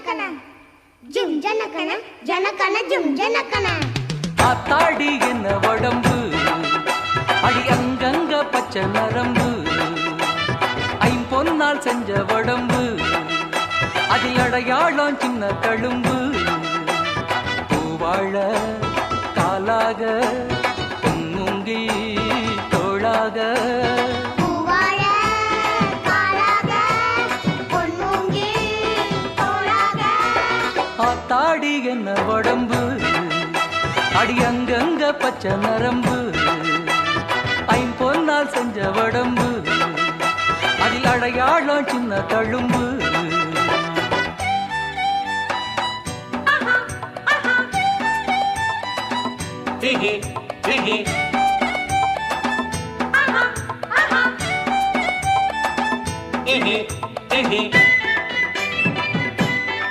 ஜனக்கன ஜும் ஜனக்கன ஜனக்கன ஜும் ஜனக்கன ஆத்தாடி என்ன உடம்பு அடி அங்கங்க பச்சை நரம்பு ஐம்பொன்னால் செஞ்ச உடம்பு அதில் அடையாளம் சின்ன தழும்பு பூவாழ காலாக பொன்முங்கி தோளாக ஆத்தாடி என்ன உடம்பு அடி அங்கங்க பச்சை நரம்பு ஐம்பொன்னால் செஞ்ச உடம்பு அதில் அடையாளம் சின்ன தழும்பு Hehe, hehe.